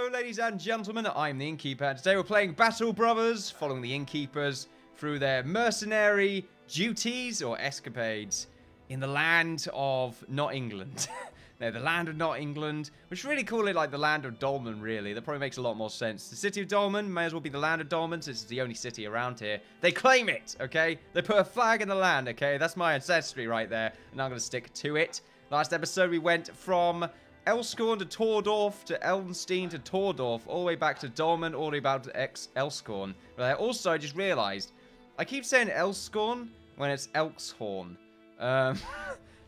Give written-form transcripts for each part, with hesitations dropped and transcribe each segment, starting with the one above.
Hello, ladies and gentlemen, I'm the Innkeeper, and today we're playing Battle Brothers, following the Innkeepers through their mercenary duties or escapades in the land of not England. No, the land of not England. We should really call it like the land of Dolmen, really. That probably makes a lot more sense. The city of Dolmen may as well be the land of Dolmen, since it's the only city around here. They claim it, okay? They put a flag in the land, okay? That's my ancestry right there, and I'm going to stick to it. Last episode, we went from Elskorn to Tordorf to Elnstein to Tordorf, all the way back to Dolmen, all the way back to Elskorn. But I also just realised, I keep saying Elskorn when it's Elkshorn.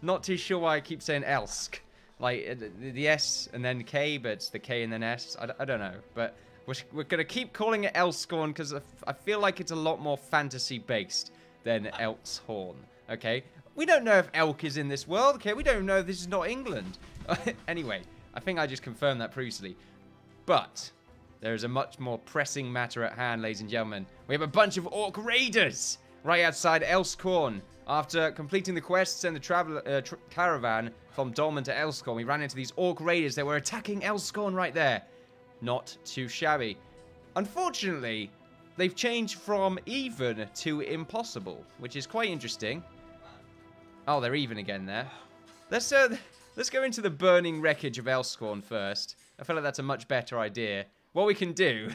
Not too sure why I keep saying Elsk. Like, the S and then K, but it's the K and then S. I don't know. But we're going to keep calling it Elskorn because I feel like it's a lot more fantasy-based than Elkshorn. Okay? We don't know if elk is in this world. Okay? We don't know if this is not England. Anyway, I think I just confirmed that previously. But there is a much more pressing matter at hand, ladies and gentlemen. We have a bunch of orc raiders right outside Elskorn. After completing the quests and the caravan from Dolmen to Elskorn, we ran into these orc raiders that were attacking Elskorn right there. Not too shabby. Unfortunately, they've changed from even to impossible, which is quite interesting. Oh, they're even again there. Let's go into the burning wreckage of Elskorn first. I feel like that's a much better idea. What we can do,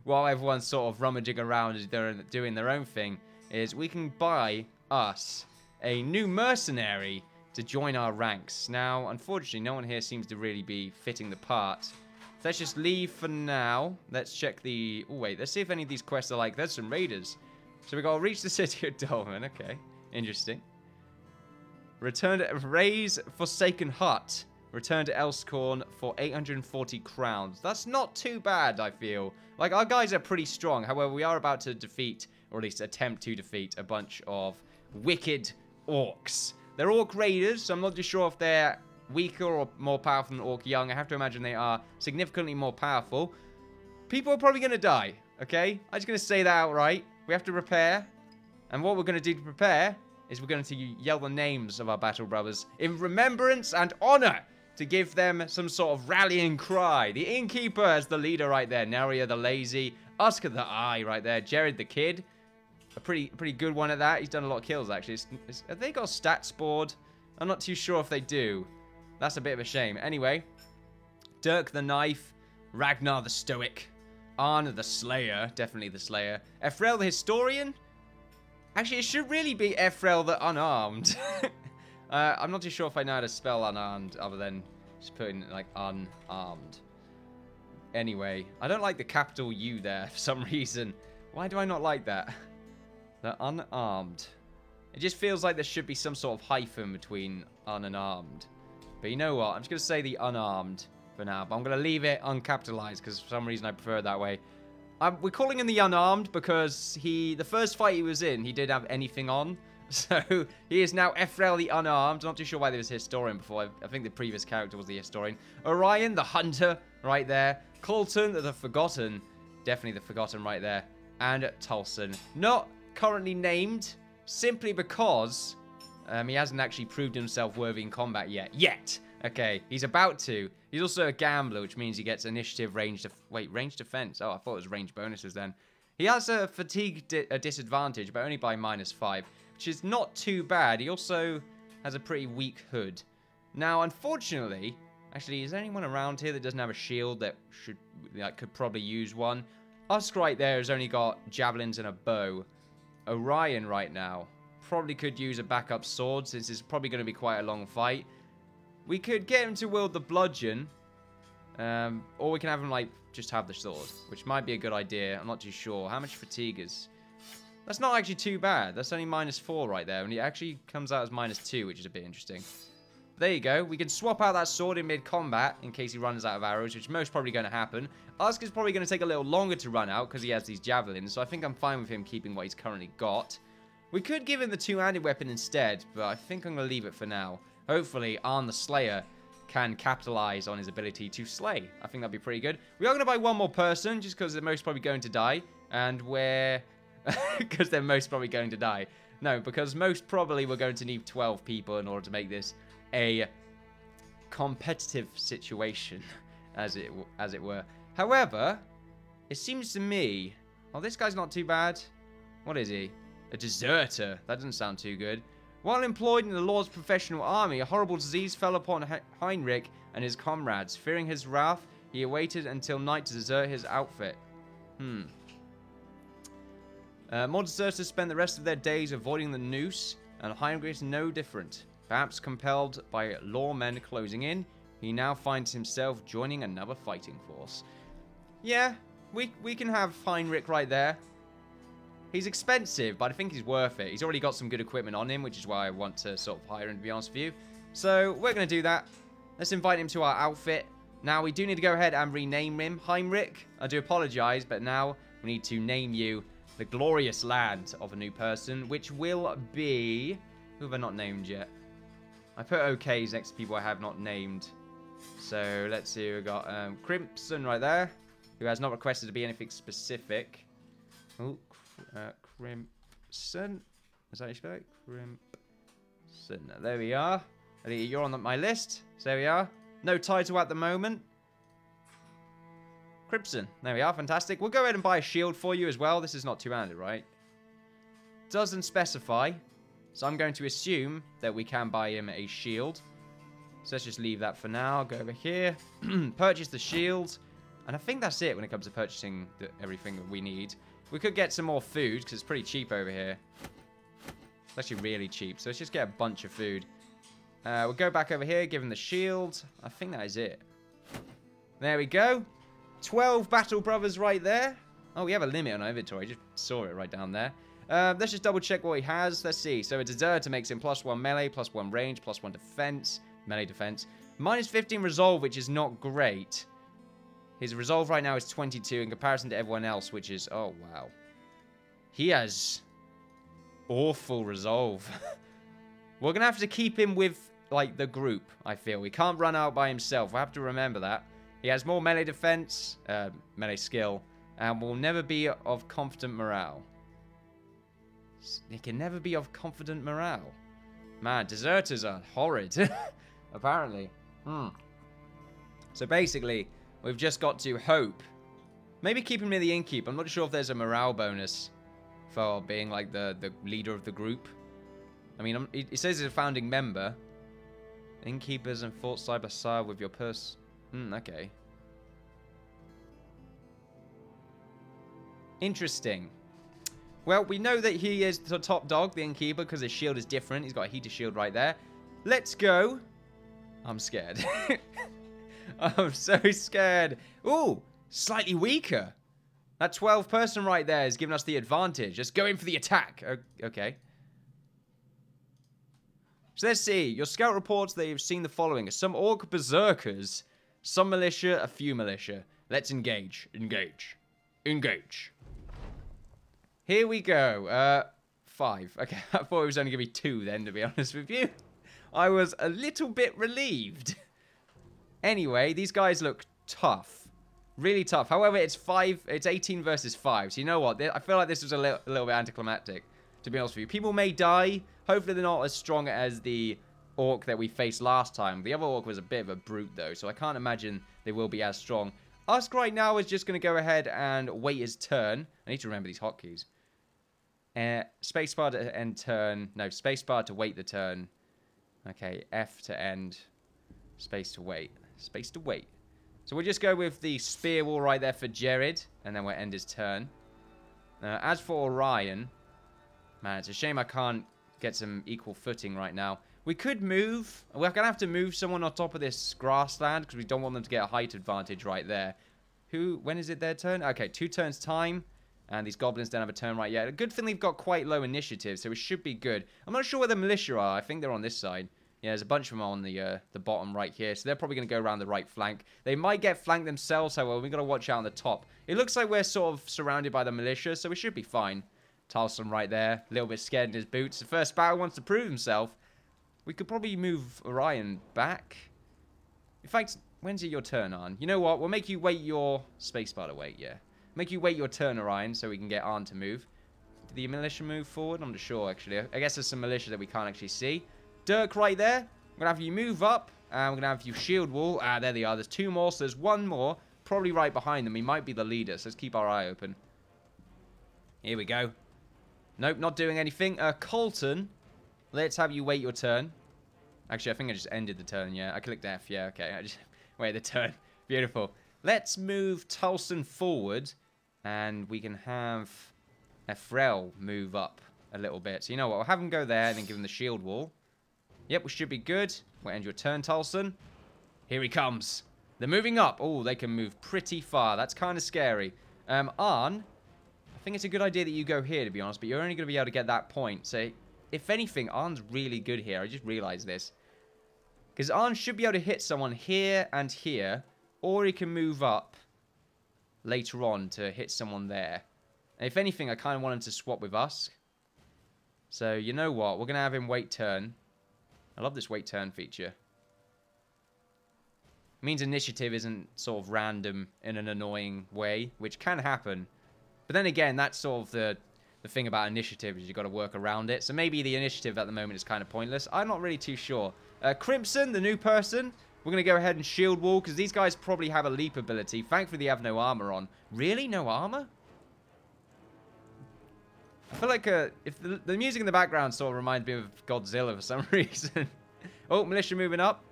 while everyone's sort of rummaging around as they're doing their own thing, is we can buy us a new mercenary to join our ranks. Now, unfortunately, no one here seems to really be fitting the part. So let's just leave for now. Let's check the... Oh, wait. Let's see if any of these quests are like... There's some raiders. So we got to reach the city of Dolmen. Okay. Interesting. Return to... Raise Forsaken Hut. Return to Elskorn for 840 crowns. That's not too bad, I feel. Like, our guys are pretty strong. However, we are about to defeat, or at least attempt to defeat, a bunch of wicked orcs. They're orc raiders, so I'm not too sure if they're weaker or more powerful than orc young. I have to imagine they are significantly more powerful. People are probably going to die, okay? I'm just going to say that outright. We have to prepare. And what we're going to do to prepare is we're going to yell the names of our battle brothers in remembrance and honor to give them some sort of rallying cry. The Innkeeper is the leader right there. Neria the lazy. Usker the eye right there. Jared the kid. A pretty good one at that. He's done a lot of kills, actually. Have they got a stats board? I'm not too sure if they do. That's a bit of a shame. Anyway, Dirk the knife. Ragnar the stoic. Arn the slayer. Definitely the slayer. Ephrael the historian. Actually, it should really be Ephrael the unarmed. I'm not too sure if I know how to spell unarmed other than just putting, like, unarmed. Anyway, I don't like the capital U there for some reason. Why do I not like that? The unarmed. It just feels like there should be some sort of hyphen between un and armed. But you know what? I'm just going to say the unarmed for now. But I'm going to leave it uncapitalized because for some reason I prefer it that way. We're calling him the unarmed because the first fight he was in, he did have anything on. So he is now Ephrael the unarmed. Not too sure why there was a historian before. I think the previous character was the historian. Orion the hunter right there. Colton the forgotten. Definitely the forgotten right there. And Tulson. Not currently named simply because he hasn't actually proved himself worthy in combat yet. Okay, he's about to. He's also a gambler, which means he gets initiative, range defense. Oh, I thought it was range bonuses then. He has a fatigue disadvantage, but only by -5, which is not too bad. He also has a pretty weak hood. Now, unfortunately, actually, is there anyone around here that doesn't have a shield that could probably use one? Us right there has only got javelins and a bow. Orion right now probably could use a backup sword since it's probably going to be quite a long fight. We could get him to wield the bludgeon, or we can have him like just have the sword, which might be a good idea. I'm not too sure. How much fatigue is... That's not actually too bad. That's only -4 right there, and it actually comes out as -2, which is a bit interesting. There you go. We can swap out that sword in mid-combat in case he runs out of arrows, which is most probably going to happen. Usk is probably going to take a little longer to run out because he has these javelins, so I think I'm fine with him keeping what he's currently got. We could give him the two-handed weapon instead, but I think I'm going to leave it for now. Hopefully, Arn the Slayer can capitalize on his ability to slay. I think that'd be pretty good. We are going to buy one more person just because they're most probably going to die, and we're... because they're most probably going to die. No, because most probably we're going to need 12 people in order to make this a competitive situation, as it were. However, it seems to me... Oh, this guy's not too bad. What is he? A deserter. That doesn't sound too good. While employed in the Lord's professional army, a horrible disease fell upon Heinrich and his comrades. Fearing his wrath, he awaited until night to desert his outfit. More deserters spent the rest of their days avoiding the noose, and Heinrich is no different. Perhaps compelled by lawmen closing in, he now finds himself joining another fighting force. Yeah, we can have Heinrich right there. He's expensive, but I think he's worth it. He's already got some good equipment on him, which is why I want to sort of hire him, to be honest with you. So, we're going to do that. Let's invite him to our outfit. Now, we do need to go ahead and rename him Heinrich. I do apologize, but now we need to name you the glorious land of a new person, which will be... Who have I not named yet? I put OKs next to people I have not named. So, let's see. We've got Crimson right there, who has not requested to be anything specific. Oh, Crimson. Is that how you spell it? Crimson. There we are. I think you're on my list. So there we are. No title at the moment. Crimson. There we are. Fantastic. We'll go ahead and buy a shield for you as well. This is not two-handed, right? Doesn't specify. So I'm going to assume that we can buy him a shield. So let's just leave that for now. Go over here. Purchase the shield. And I think that's it when it comes to purchasing everything that we need. We could get some more food, because it's pretty cheap over here. It's actually really cheap. So let's just get a bunch of food. We'll go back over here, give him the shield. I think that is it. There we go. 12 Battle Brothers right there. Oh, we have a limit on our inventory. I just saw it right down there. Let's just double check what he has. Let's see. So a deserter makes him +1 melee, +1 range, +1 defense. Melee defense. -15 resolve, which is not great. His resolve right now is 22 in comparison to everyone else, which is... Oh, wow. He has awful resolve. We're going to have to keep him with, like, the group, I feel. We can't run out by himself. We have to remember that. He has more melee defense, melee skill, and will never be of confident morale. He can never be of confident morale. Man, deserters are horrid. Apparently. So basically... We've just got to hope. Maybe keep him near the Innkeeper. I'm not sure if there's a morale bonus for being like the leader of the group. I mean, it says he's a founding member. Innkeepers and fought side by side with your okay. Interesting. Well, we know that he is the top dog, the Innkeeper, because his shield is different. He's got a heater shield right there. Let's go. I'm scared. I'm so scared. Ooh, slightly weaker. That 12 person right there is giving us the advantage. Just go in for the attack. Okay. So let's see. Your scout reports that you've seen the following. Some orc berserkers, some militia, a few militia. Let's engage. Engage. Engage. Here we go. 5. Okay, I thought it was only going to be 2 then, to be honest with you. I was a little bit relieved. Anyway, these guys look tough. Really tough. However, it's 18 versus 5. So you know what? I feel like this was a little bit anticlimactic, to be honest with you. People may die. Hopefully they're not as strong as the orc that we faced last time. The other orc was a bit of a brute, though, so I can't imagine they will be as strong. Us right now is just going to go ahead and wait his turn. I need to remember these hotkeys. Spacebar to end turn. No, spacebar to wait the turn. Okay, F to end. Space to wait. Space to wait. So we'll just go with the spear wall right there for Jared. And then we'll end his turn. As for Orion. Man, it's a shame I can't get some equal footing right now. We could move. We're going to have to move someone on top of this grassland. Because we don't want them to get a height advantage right there. When is it their turn? Okay, 2 turns time. And these goblins don't have a turn right yet. A good thing they've got quite low initiative. So it should be good. I'm not sure where the militia are. I think they're on this side. Yeah, there's a bunch of them on the bottom right here. So they're probably going to go around the right flank. They might get flanked themselves, however. We've got to watch out on the top. It looks like we're sort of surrounded by the militia, so we should be fine. Talsum right there. A little bit scared in his boots. The first battle wants to prove himself. We could probably move Orion back. In fact, when's it your turn on? You know what? We'll make you wait your... Spacebar to wait, yeah. Make you wait your turn, Orion, so we can get on to move. Did the militia move forward? I'm not sure, actually. I guess there's some militia that we can't actually see. Dirk right there. I'm going to have you move up. And we're going to have you shield wall. Ah, there they are. There's 2 more, so there's 1 more. probably right behind them. He might be the leader, so let's keep our eye open. Here we go. Nope, not doing anything. Colton, let's have you wait your turn. Actually, I think I just ended the turn, yeah. I clicked F, yeah, okay. I just waited the turn. Beautiful. Let's move Tulson forward, and we can have Ephrael move up a little bit. So you know what, we'll have him go there and then give him the shield wall. Yep, we should be good. We'll end your turn, Tulson. Here he comes. They're moving up. Oh, they can move pretty far. That's kind of scary. Arn, I think it's a good idea that you go here, to be honest, but you're only going to be able to get that point. So, if anything, Arn's really good here. I just realized this. Because Arn should be able to hit someone here and here, or he can move up later on to hit someone there. And if anything, I kind of want him to swap with us. So, you know what? We're going to have him wait turn. I love this wait turn feature. It means initiative isn't sort of random in an annoying way, which can happen. But then again, that's sort of the thing about initiative, is you've got to work around it. So maybe the initiative at the moment is kind of pointless. I'm not really too sure. Crimson, the new person, we're going to go ahead and shield wall, because these guys probably have a leap ability. Thankfully, they have no armor on. Really? No armor? I feel like if the music in the background sort of reminds me of Godzilla for some reason. Oh, militia moving up.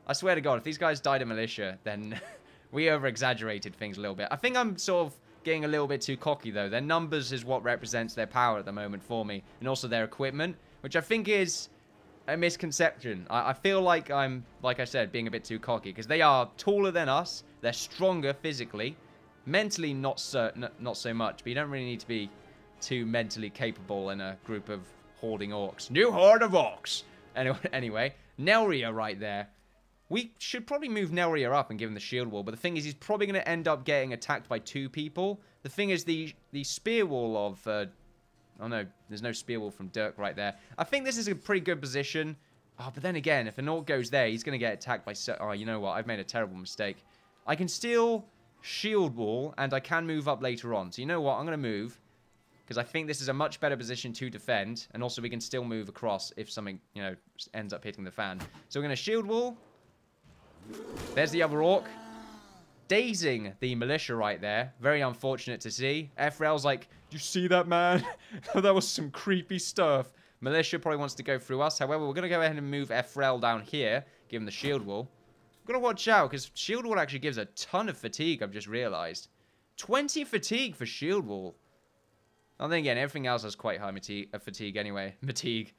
I swear to God, if these guys died of militia, then we over-exaggerated things a little bit. I think I'm sort of getting a little bit too cocky, though. Their numbers is what represents their power at the moment for me, and also their equipment, which I think is a misconception. I feel like I'm, like I said, being a bit too cocky, because they are taller than us, they're stronger physically, mentally not so much, but you don't really need to be too mentally capable in a group of hoarding orcs. New horde of orcs! Anyway, Nelria right there. We should probably move Nelria up and give him the shield wall, but the thing is, he's probably going to end up getting attacked by 2 people. The thing is, the spear wall of... oh no, there's no spear wall from Dirk right there. I think this is a pretty good position. Oh, but then again, if an orc goes there, he's going to get attacked by... oh, you know what? I've made a terrible mistake. I can still shield wall, and I can move up later on. So you know what? I'm going to move, because I think this is a much better position to defend, and also we can still move across if something, you know, ends up hitting the fan. So we're going to shield wall. There's the other orc. Dazing the militia right there. Very unfortunate to see. Ephrael's like, you see that, man? That was some creepy stuff. Militia probably wants to go through us. However, we're going to go ahead and move Ephrael down here. Give him the shield wall. We've got to watch out, because shield wall actually gives a ton of fatigue, I've just realized. 20 fatigue for shield wall. And then again, everything else has quite high fatigue anyway. Fatigue.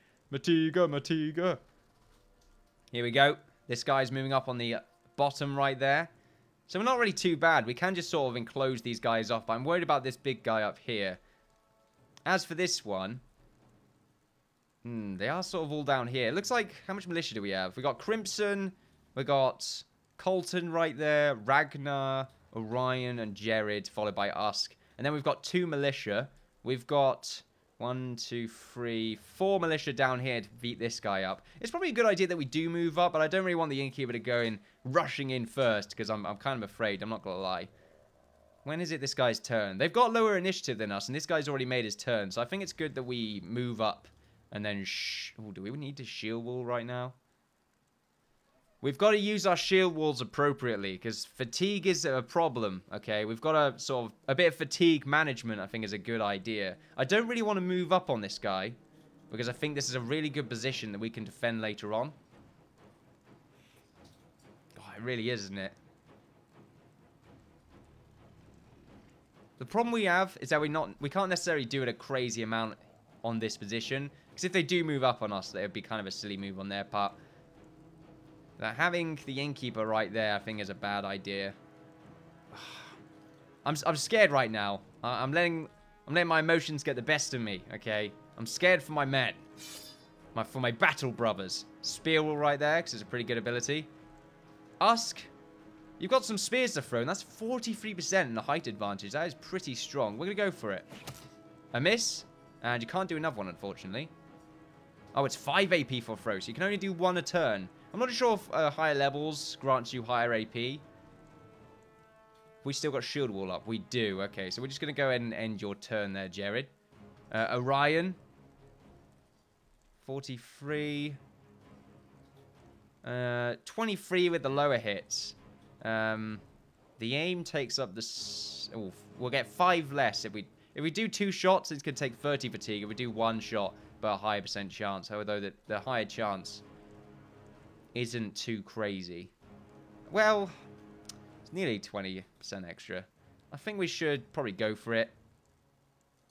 Here we go. This guy's moving up on the bottom right there. So we're not really too bad. We can just sort of enclose these guys off. But I'm worried about this big guy up here. As for this one... they are sort of all down here. It looks like... How much militia do we have? We got Crimson. We got Colton right there. Ragnar, Orion, and Jared, followed by Usk. And then we've got 2 militia. We've got... 1, 2, 3, 4 militia down here to beat this guy up. It's probably a good idea that we do move up, but I don't really want the Innkeeper to go in, rushing in first, because I'm kind of afraid, I'm not going to lie. When is it this guy's turn? They've got lower initiative than us, and this guy's already made his turn, so I think it's good that we move up, and then ooh, do we need to shield wall right now? We've got to use our shield walls appropriately, because fatigue is a problem, okay? We've got to sort of... A bit of fatigue management, I think, is a good idea. I don't really want to move up on this guy, because I think this is a really good position that we can defend later on. Oh, it really is, isn't it? The problem we have is that we can't necessarily do it a crazy amount on this position, because if they do move up on us, that would be kind of a silly move on their part. That having the Innkeeper right there, I think, is a bad idea. I'm scared right now. I'm letting my emotions get the best of me. Okay, I'm scared for my men, for my battle brothers. Spear wall right there, because it's a pretty good ability. Usk, you've got some spears to throw, and that's 43% in the height advantage. That is pretty strong. We're gonna go for it. A miss, and you can't do another one, unfortunately. Oh, it's 5 AP for throw, so you can only do 1 a turn. I'm not sure if higher levels grants you higher AP. We still got shield wall up. We do. Okay, so we're just going to go ahead and end your turn there, Jared. Orion. 43. 23 with the lower hits. The aim takes up the... Oh, we'll get 5 less. If we do 2 shots, it's going to take 30 fatigue. If we do 1 shot, but a higher % chance. Although the higher chance isn't too crazy. Well, it's nearly 20% extra. I think we should probably go for it.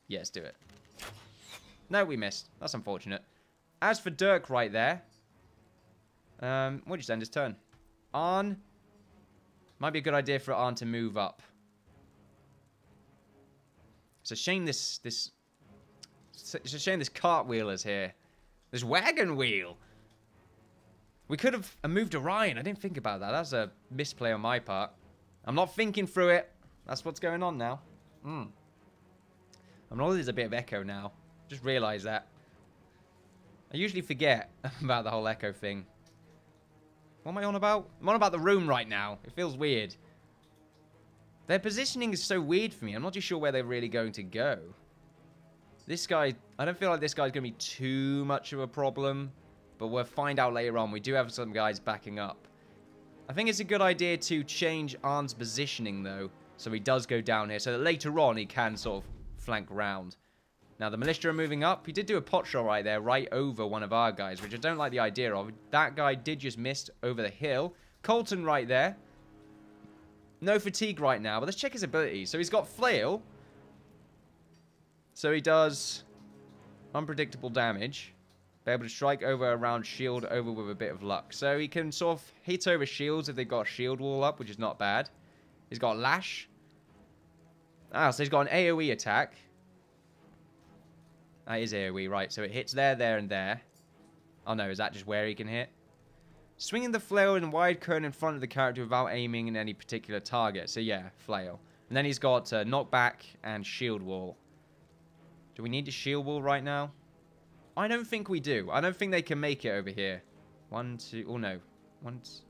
Yeah, let's do it. No, we missed. That's unfortunate. As for Dirk right there, we'll just end his turn. Arn. Might be a good idea for Arn to move up. It's a shame it's a shame this cartwheel is here. This wagon wheel. We could have moved Orion. I didn't think about that. That's a misplay on my part. I'm not thinking through it. That's what's going on now. I know there's a bit of echo now. Just realised that. I usually forget about the whole echo thing. What am I on about? I'm on about the room right now. It feels weird. Their positioning is so weird for me. I'm not too sure where they're really going to go. This guy, I don't feel like this guy's going to be too much of a problem. But we'll find out later on. We do have some guys backing up. I think it's a good idea to change Arn's positioning, though. So he does go down here. So that later on, he can sort of flank round. Now, the militia are moving up. He did do a pot shot right there, right over one of our guys, which I don't like the idea of. That guy did just miss over the hill. Colton right there. No fatigue right now, but let's check his abilities. So he's got flail. So he does unpredictable damage. Be able to strike over a round, shield over with a bit of luck. So he can sort of hit over shields if they've got a shield wall up, which is not bad. He's got lash. Ah, so he's got an AoE attack. That is AoE, right. So it hits there, there, and there. Oh no, is that just where he can hit? Swinging the flail in wide cone in front of the character without aiming in any particular target. So yeah, flail. And then he's got knockback and shield wall. Do we need a shield wall right now? I don't think we do. I don't think they can make it over here. 1, 2... Oh no.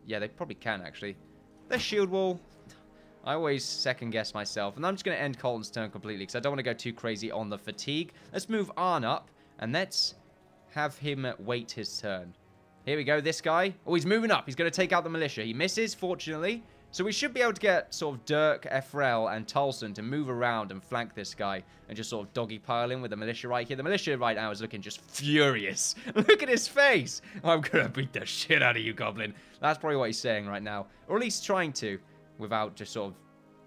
Yeah, they probably can actually. There's shield wall. I always second guess myself. And I'm just going to end Colton's turn completely because I don't want to go too crazy on the fatigue. Let's move Arn up and let's have him wait his turn. Here we go, this guy. Oh, he's moving up. He's going to take out the militia. He misses, fortunately. So we should be able to get sort of Dirk, Efrel, and Tolson to move around and flank this guy and just sort of doggy pile in with the militia right here. The militia right now is looking just furious. Look at his face. I'm going to beat the shit out of you, Goblin. That's probably what he's saying right now. Or at least trying to, without just sort of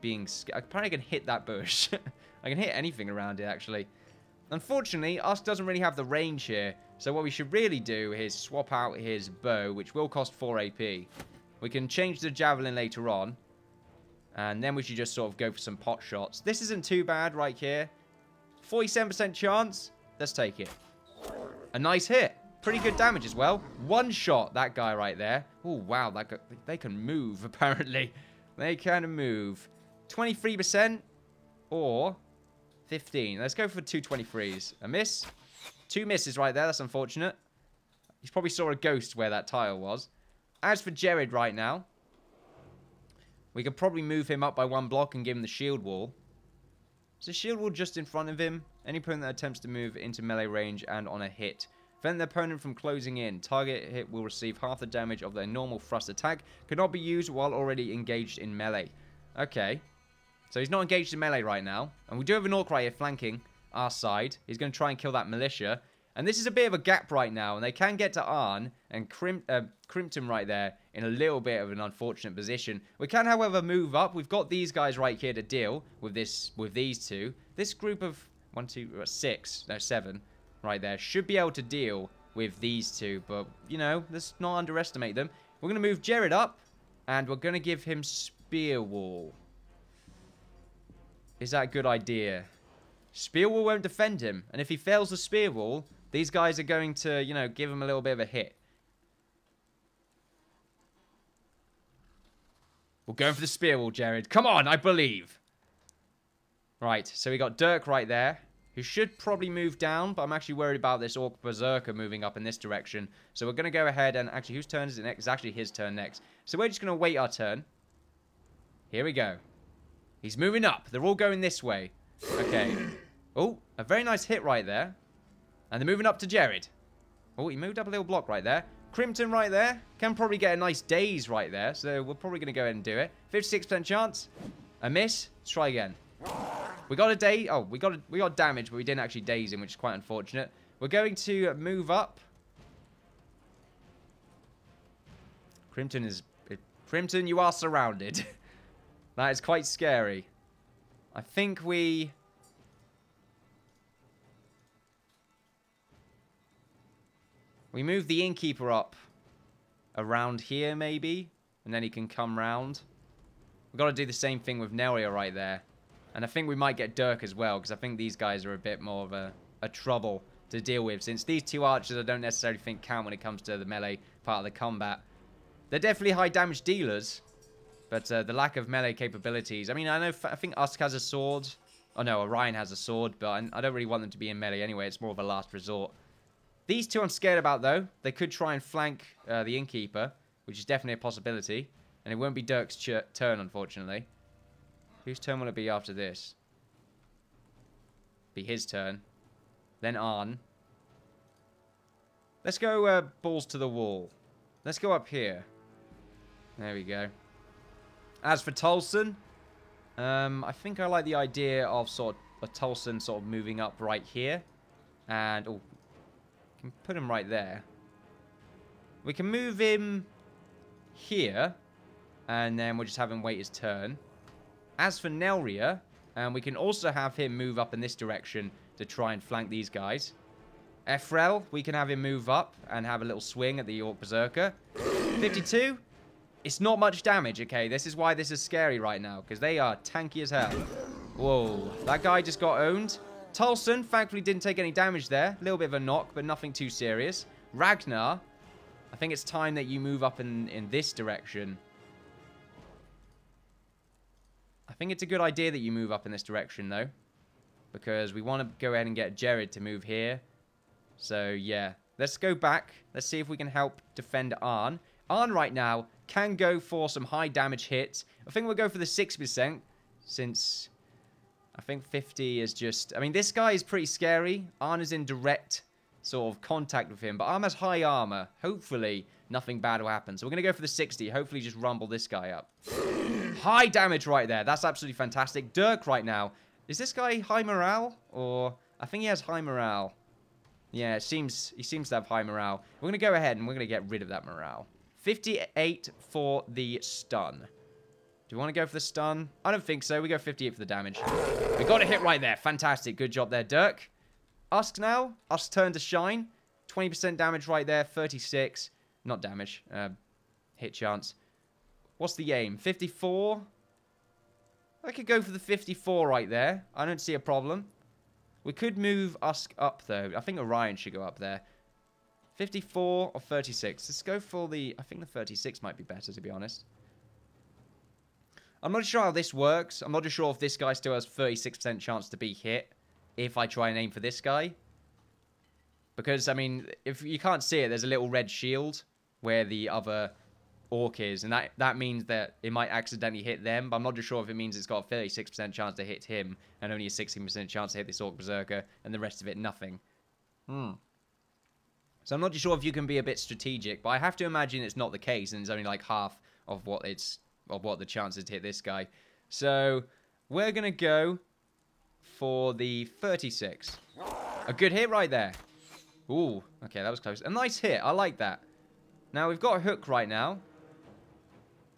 being scared. Apparently I can hit that bush. I can hit anything around it, actually. Unfortunately, Usk doesn't really have the range here. So what we should really do is swap out his bow, which will cost 4 AP. We can change the javelin later on. And then we should just sort of go for some pot shots. This isn't too bad right here. 47% chance. Let's take it. A nice hit. Pretty good damage as well. 1 shot, that guy right there. Oh, wow. They can move, apparently. They can move. 23% or 15. Let's go for 2 23s. A miss. 2 misses right there. That's unfortunate. He probably saw a ghost where that tile was. As for Jared right now, we could probably move him up by 1 block and give him the shield wall. Is the shield wall just in front of him? Any opponent that attempts to move into melee range and on a hit. Prevent the opponent from closing in. Target hit will receive half the damage of their normal thrust attack. Cannot be used while already engaged in melee. Okay. So he's not engaged in melee right now. And we do have an orc right here flanking our side. He's going to try and kill that militia. And this is a bit of a gap right now. And they can get to Arn and Crimpton right there in a little bit of an unfortunate position. We can, however, move up. We've got these guys right here to deal with these two. This group of 7 right there should be able to deal with these two. But, you know, let's not underestimate them. We're going to move Jared up. And we're going to give him Spear Wall. Is that a good idea? Spear Wall won't defend him. And if he fails the Spear Wall, these guys are going to, you know, give him a little bit of a hit. We're going for the Spear Wall, Jared. Come on, I believe. Right, so we got Dirk right there, who should probably move down, but I'm actually worried about this Orc Berserker moving up in this direction. So we're going to go ahead and... Actually, whose turn is it next? It's actually his turn next. So we're just going to wait our turn. Here we go. He's moving up. They're all going this way. Okay. Oh, a very nice hit right there. And they're moving up to Jared. Oh, he moved up a little block right there. Crimpton right there. Can probably get a nice daze right there. So we're probably going to go ahead and do it. 56% chance. A miss. Let's try again. We got a daze. Oh, we got damage, but we didn't actually daze him, which is quite unfortunate. We're going to move up. Crimpton, you are surrounded. That is quite scary. I think we move the Innkeeper up around here, maybe. And then he can come round. We've got to do the same thing with Nelia right there. And I think we might get Dirk as well, because I think these guys are a bit more of a trouble to deal with. Since these two archers I don't necessarily think count when it comes to the melee part of the combat. They're definitely high damage dealers. But the lack of melee capabilities. I mean, I think Usk has a sword. Oh no, Orion has a sword. But I don't really want them to be in melee anyway. It's more of a last resort. These two I'm scared about, though. They could try and flank the Innkeeper, which is definitely a possibility. And it won't be Dirk's turn, unfortunately. Whose turn will it be after this? Be his turn. Then Arn. Let's go balls to the wall. Let's go up here. There we go. As for Tolson, I think I like the idea of sort of Tolson sort of moving up right here. And, oh, can put him right there. We can move him here. And then we'll just have him wait his turn. As for Nelia, we can also have him move up in this direction to try and flank these guys. Ephrael, we can have him move up and have a little swing at the Orc Berserker. 52. It's not much damage, okay? This is why this is scary right now, because they are tanky as hell. Whoa, that guy just got owned. Tolson, thankfully, didn't take any damage there. A little bit of a knock, but nothing too serious. Ragnar, I think it's time that you move up in this direction. I think it's a good idea that you move up in this direction, though. Because we want to go ahead and get Jared to move here. So, yeah. Let's go back. Let's see if we can help defend Arn. Arn right now can go for some high damage hits. I think we'll go for the 6%. Since I think 50 is just... I mean, this guy is pretty scary. Arn is in direct sort of contact with him. But Arn has high armor. Hopefully, nothing bad will happen. So we're going to go for the 60. Hopefully, just rumble this guy up. High damage right there. That's absolutely fantastic. Dirk right now. Is this guy high morale? Or... I think he has high morale. Yeah, he seems to have high morale. We're going to go ahead and we're going to get rid of that morale. 58 for the stun. Do we want to go for the stun? I don't think so. We go 58 for the damage. We got a hit right there. Fantastic. Good job there, Dirk. Usk now. Usk turn to shine. 20% damage right there. 36. Not damage. Hit chance. What's the aim? 54? I could go for the 54 right there. I don't see a problem. We could move Usk up, though. I think Orion should go up there. 54 or 36. Let's go for the... I think the 36 might be better, to be honest. I'm not sure how this works. I'm not sure if this guy still has 36% chance to be hit if I try and aim for this guy. Because, I mean, if you can't see it, there's a little red shield where the other orc is. And that means that it might accidentally hit them. But I'm not sure if it means it's got a 36% chance to hit him and only a 16% chance to hit this orc berserker and the rest of it nothing. So I'm not sure if you can be a bit strategic, but I have to imagine it's not the case, and it's only like half of what the chances to hit this guy. So we're gonna go for the 36. A good hit right there. Ooh, okay, that was close. A nice hit. I like that. Now we've got a hook right now,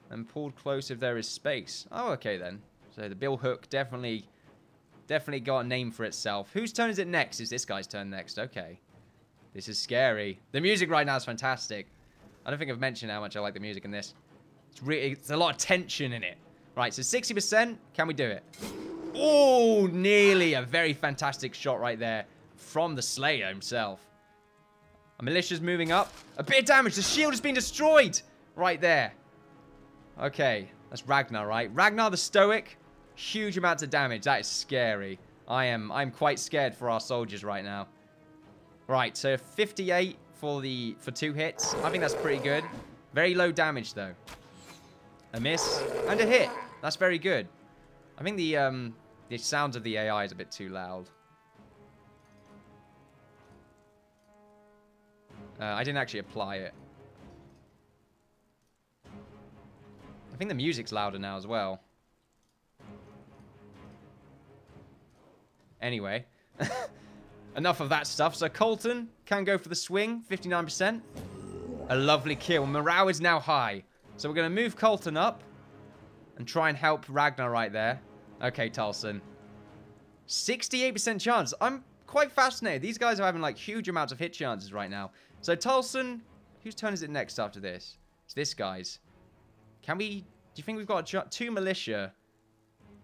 and pulled close if there is space. Oh, okay then. So the bill hook definitely got a name for itself. Whose turn is it next? Is this guy's turn next? Okay. This is scary. The music right now is fantastic. I don't think I've mentioned how much I like the music in this. It's a lot of tension in it. Right, so 60%. Can we do it? Oh, nearly. A very fantastic shot right there from the Slayer himself. A militia's moving up. A bit of damage. The shield has been destroyed. Right there. Okay, that's Ragnar, right? Ragnar the Stoic. Huge amounts of damage. That is scary. I'm quite scared for our soldiers right now. Right, so 58 for 2 hits. I think that's pretty good. Very low damage, though. A miss and a hit. That's very good. I think the sounds of the AI is a bit too loud. I didn't actually apply it. I think the music's louder now as well. Anyway. Enough of that stuff. So Colton can go for the swing. 59%. A lovely kill. Morale is now high. So we're going to move Colton up. And try and help Ragnar right there. Okay, Tulson. 68% chance. I'm quite fascinated. These guys are having like huge amounts of hit chances right now. So Tulson, whose turn is it next after this? It's this guy's. Can we... Do you think we've got 2 militia?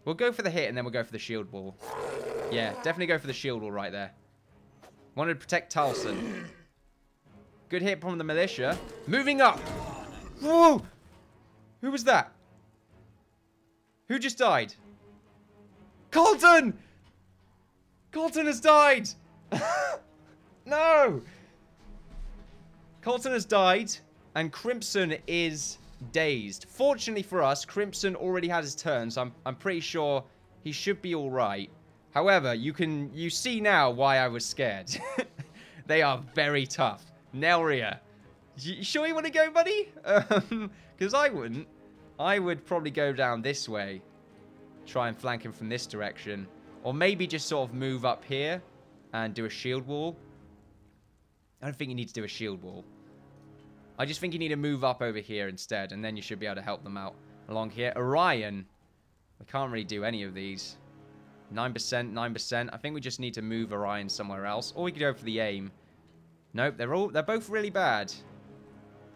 We'll go for the hit and then we'll go for the shield wall. Yeah, definitely go for the shield wall right there. Wanted to protect Tulson. Good hit from the militia. Moving up. Whoa! Who was that? Who just died? Colton! Colton has died! No! Colton has died, and Crimson is dazed. Fortunately for us, Crimson already has his turn, so I'm pretty sure he should be alright. However, you see now why I was scared. They are very tough. Nelria. You sure you want to go, buddy? Because I wouldn't. I would probably go down this way. Try and flank him from this direction. Or maybe just sort of move up here and do a shield wall. I don't think you need to do a shield wall. I just think you need to move up over here instead. And then you should be able to help them out along here. Orion. We can't really do any of these. 9%, 9%. I think we just need to move Orion somewhere else. Or we could go for the aim. Nope, they're both really bad.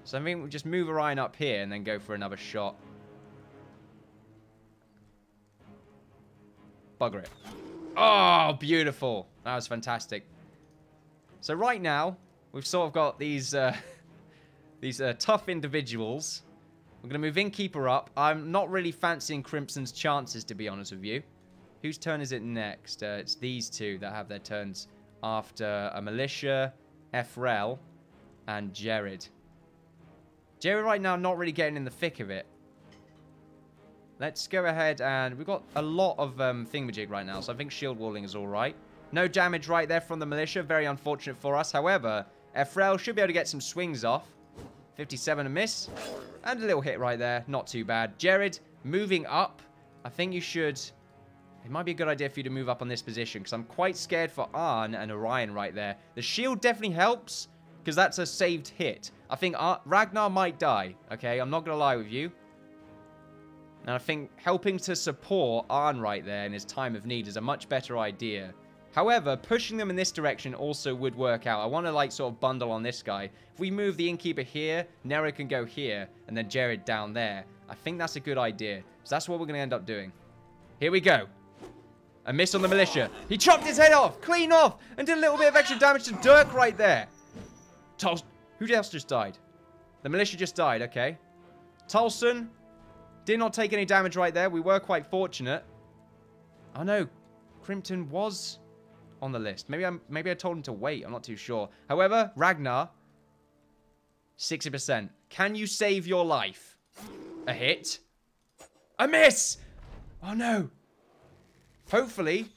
So I think we'll just move Orion up here and then go for another shot. Bugger it. Oh, beautiful. That was fantastic. So right now, we've sort of got these tough individuals. We're going to move Innkeeper up. I'm not really fancying Crimson's chances, to be honest with you. Whose turn is it next? It's these two that have their turns after a militia, Efrel, and Jared. Jared right now not really getting in the thick of it. Let's go ahead and... We've got a lot of thingamajig right now, so I think shield walling is alright. No damage right there from the militia. Very unfortunate for us. However, Efrel should be able to get some swings off. 57 a miss. And a little hit right there. Not too bad. Jared, moving up. I think you should... It might be a good idea for you to move up on this position, because I'm quite scared for Arn and Orion right there. The shield definitely helps, because that's a saved hit. I think Ragnar might die, okay? I'm not going to lie with you. And I think helping to support Arn right there in his time of need is a much better idea. However, pushing them in this direction also would work out. I want to, like, sort of bundle on this guy. If we move the Innkeeper here, Nero can go here, and then Jared down there. I think that's a good idea. So that's what we're going to end up doing. Here we go. A miss on the militia. He chopped his head off, clean off, and did a little bit of extra damage to Dirk right there. Who else just died? The militia just died, okay. Tulson did not take any damage right there. We were quite fortunate. Oh no, Crimpton was on the list. Maybe I told him to wait. I'm not too sure. However, Ragnar, 60%. Can you save your life? A hit. A miss! Oh no. Hopefully,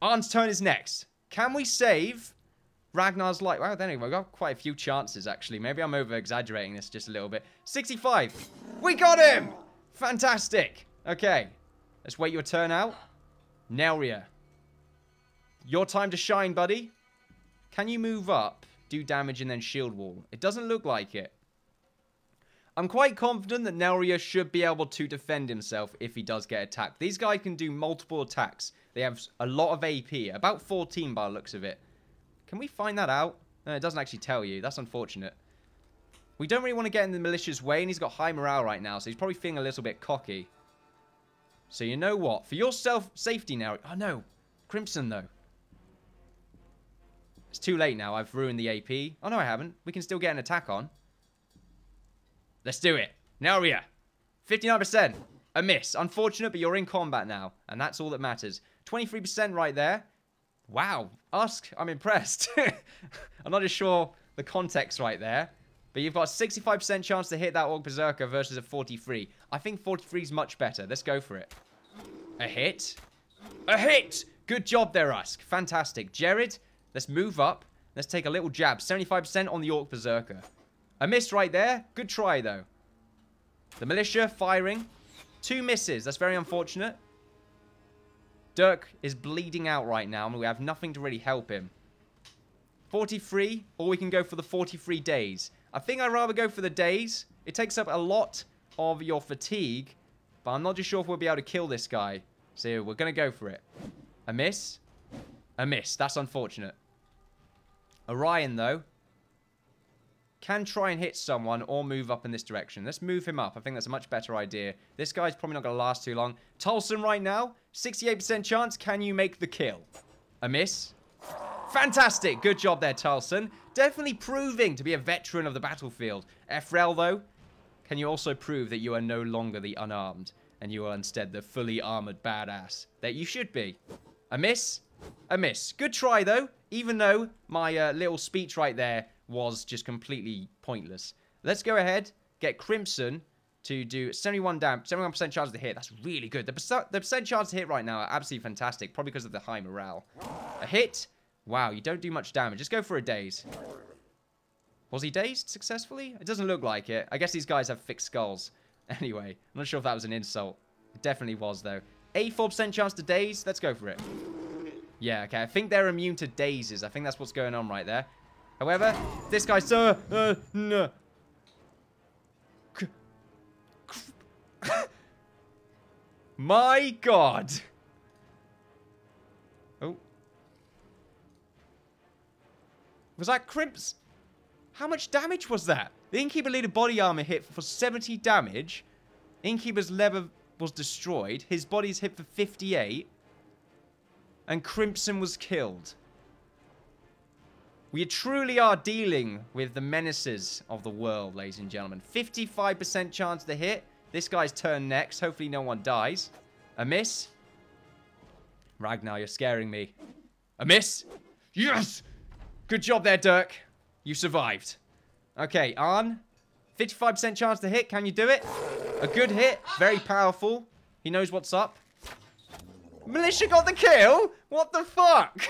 Arn's turn is next. Can we save Ragnar's life? Wow, then we've got quite a few chances, actually. Maybe I'm over-exaggerating this just a little bit. 65. We got him! Fantastic. Okay. Let's wait your turn out. Nelria. Your time to shine, buddy. Can you move up, do damage, and then shield wall? It doesn't look like it. I'm quite confident that Nelria should be able to defend himself if he does get attacked. These guys can do multiple attacks. They have a lot of AP. About 14 by the looks of it. Can we find that out? No, it doesn't actually tell you. That's unfortunate. We don't really want to get in the militia's way, and he's got high morale right now, so he's probably feeling a little bit cocky. So you know what? For your safety now... Oh, no. Crimson, though. It's too late now. I've ruined the AP. Oh, no, I haven't. We can still get an attack on. Let's do it. Nelria. 59%. A miss. Unfortunate, but you're in combat now. And that's all that matters. 23% right there. Wow. Usk, I'm impressed. I'm not just sure the context right there. But you've got a 65% chance to hit that Orc Berserker versus a 43. I think 43 is much better. Let's go for it. A hit. A hit! Good job there, Usk. Fantastic. Jared, let's move up. Let's take a little jab. 75% on the Orc Berserker. A miss right there. Good try, though. The militia firing. 2 misses. That's very unfortunate. Dirk is bleeding out right now, and we have nothing to really help him. 43, or we can go for the 43 days. I think I'd rather go for the days. It takes up a lot of your fatigue, but I'm not too sure if we'll be able to kill this guy. So we're going to go for it. A miss. A miss. That's unfortunate. Orion, though, can try and hit someone or move up in this direction. Let's move him up. I think that's a much better idea. This guy's probably not going to last too long. Tolson right now, 68% chance. Can you make the kill? A miss. Fantastic. Good job there, Tolson. Definitely proving to be a veteran of the battlefield. Efrel, though, can you also prove that you are no longer the unarmed and you are instead the fully armored badass that you should be? A miss. A miss. Good try, though, even though my little speech right there was just completely pointless. Let's go ahead, get Crimson to do 71% chance to hit. That's really good. The percent chance to hit right now are absolutely fantastic, probably because of the high morale. A hit. Wow, you don't do much damage. Just go for a daze. Was he dazed successfully? It doesn't look like it. I guess these guys have fixed skulls. Anyway, I'm not sure if that was an insult. It definitely was, though. 84% chance to daze. Let's go for it. Yeah, okay. I think they're immune to dazes. I think that's what's going on right there. However, this guy's no. My God. Oh. Was that Crimps? How much damage was that? The Innkeeper leader body armor hit for 70 damage. Innkeeper's lever was destroyed. His body's hit for 58. And Crimson was killed. We truly are dealing with the menaces of the world, ladies and gentlemen. 55% chance to hit. This guy's turn next. Hopefully no one dies. A miss. Ragnar, you're scaring me. A miss. Yes! Good job there, Dirk. You survived. Okay, Arn. 55% chance to hit. Can you do it? A good hit. Very powerful. He knows what's up. Militia got the kill? What the fuck?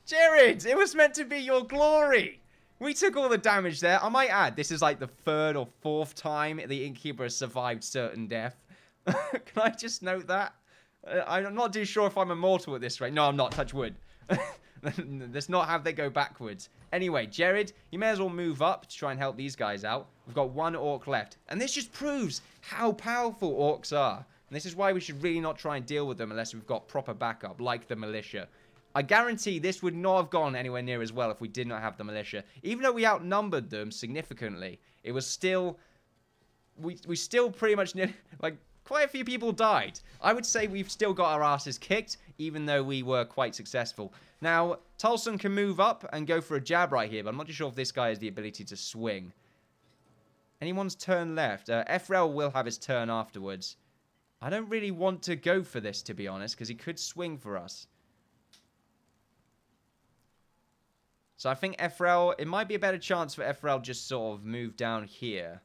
Jared, it was meant to be your glory. We took all the damage there. I might add, this is like the 3rd or 4th time the Innkeeper has survived certain death. Can I just note that? I'm not too sure if I'm immortal at this rate. No, I'm not. Touch wood. Let's not have they go backwards. Anyway, Jared, you may as well move up to try and help these guys out. We've got 1 orc left. And this just proves how powerful orcs are. And this is why we should really not try and deal with them unless we've got proper backup, like the militia. I guarantee this would not have gone anywhere near as well if we did not have the militia. Even though we outnumbered them significantly, it was still... We still pretty much... Like, quite a few people died. I would say we've still got our asses kicked, even though we were quite successful. Now, Tolson can move up and go for a jab right here, but I'm not too sure if this guy has the ability to swing. Anyone's turn left. Efrel will have his turn afterwards. I don't really want to go for this, to be honest, because he could swing for us. So I think Efrel, it might be a better chance for Efrel just sort of move down here.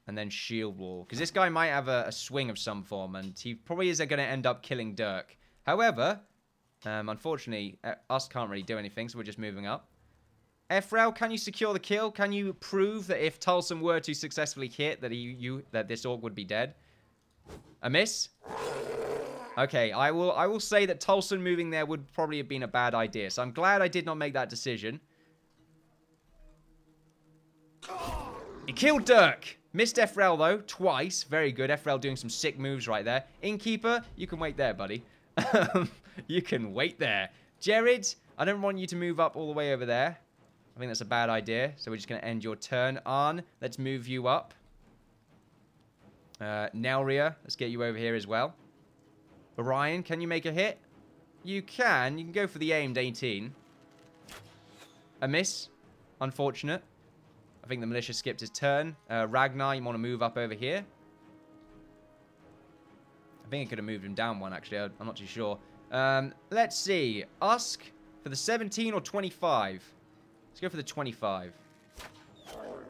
And then shield wall. Because this guy might have a swing of some form, and he probably is going to end up killing Dirk. However, unfortunately, us can't really do anything, so we're just moving up. Efrel, can you secure the kill? Can you prove that if Tolson were to successfully hit, that that this orc would be dead? A miss? Okay, I will say that Tolson moving there would probably have been a bad idea. So I'm glad I did not make that decision. He killed Dirk. Missed Efrel, though, twice. Very good. Efrel doing some sick moves right there. Innkeeper, you can wait there, buddy. You can wait there. Jared, I don't want you to move up all the way over there. I think that's a bad idea. So we're just going to end your turn. Arn, let's move you up. Nelria, let's get you over here as well. Orion, can you make a hit? You can. You can go for the aimed 18. A miss. Unfortunate. I think the militia skipped his turn. Ragnar, you want to move up over here? I think it could have moved him down one, actually. I'm not too sure. Let's see. Usk for the 17 or 25? Let's go for the 25.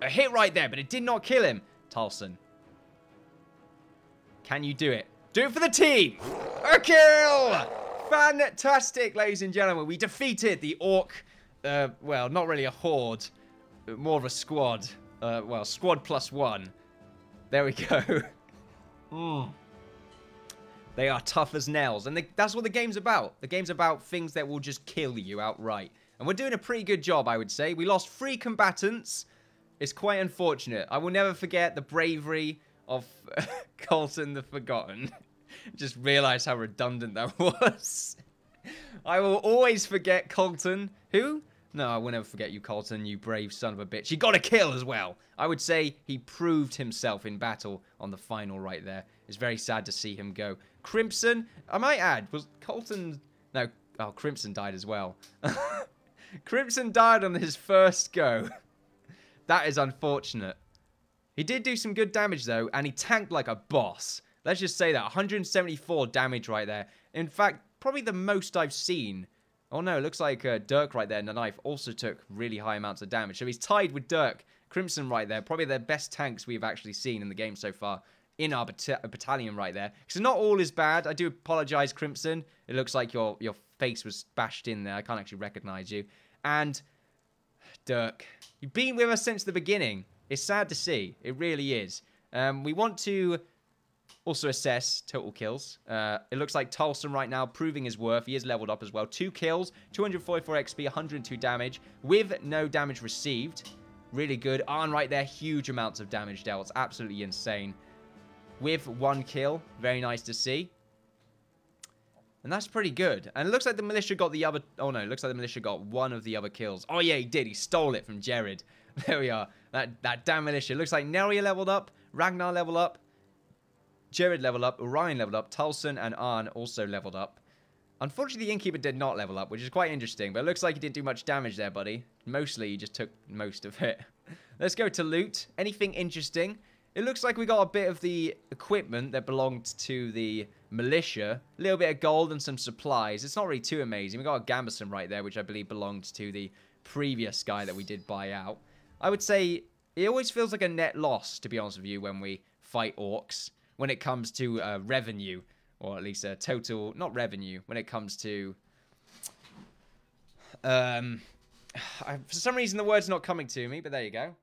A hit right there, but it did not kill him. Tolson. Can you do it? Do it for the team! A kill! Fantastic, ladies and gentlemen. We defeated the orc. Well, not really a horde. More of a squad. Well, squad plus 1. There we go. They are tough as nails. And that's what the game's about. The game's about things that will just kill you outright. And we're doing a pretty good job, I would say. We lost 3 combatants. It's quite unfortunate. I will never forget the bravery of Colton the Forgotten. Just realised how redundant that was. I will always forget Colton. Who? No, I will never forget you, Colton, you brave son of a bitch. He got a kill as well. I would say he proved himself in battle on the final right there. It's very sad to see him go. Crimson, I might add, was Colton... No, oh, Crimson died as well. Crimson died on his first go. That is unfortunate. He did do some good damage, though, and he tanked like a boss. Let's just say that. 174 damage right there. In fact, probably the most I've seen. Oh, no, it looks like Dirk right there in the knife also took really high amounts of damage. So he's tied with Dirk. Crimson right there. Probably the best tanks we've actually seen in the game so far. In our battalion right there. So not all is bad. I do apologize, Crimson. It looks like your face was bashed in there. I can't actually recognize you. And Dirk, you've been with us since the beginning. It's sad to see. It really is. We want to also assess total kills. It looks like Tolson right now proving his worth. He is leveled up as well. 2 kills, 244 XP, 102 damage with no damage received. Really good. Arn right there, huge amounts of damage dealt. It's absolutely insane. With 1 kill. Very nice to see. And that's pretty good. And it looks like the militia got the other... Oh, no. It looks like the militia got one of the other kills. Oh, yeah, he did. He stole it from Jared. There we are. That damn militia. Looks like Neria leveled up. Ragnar leveled up. Jared leveled up. Orion leveled up. Tulson and Arn also leveled up. Unfortunately, the Innkeeper did not level up, which is quite interesting. But it looks like he didn't do much damage there, buddy. Mostly, he just took most of it. Let's go to loot. Anything interesting? It looks like we got a bit of the equipment that belonged to the militia. A little bit of gold and some supplies. It's not really too amazing. We got a Gambeson right there, which I believe belonged to the previous guy that we did buy out. I would say it always feels like a net loss, to be honest with you, when we fight orcs. When it comes to revenue, or at least a total, not revenue, when it comes to... for some reason, the word's not coming to me, but there you go.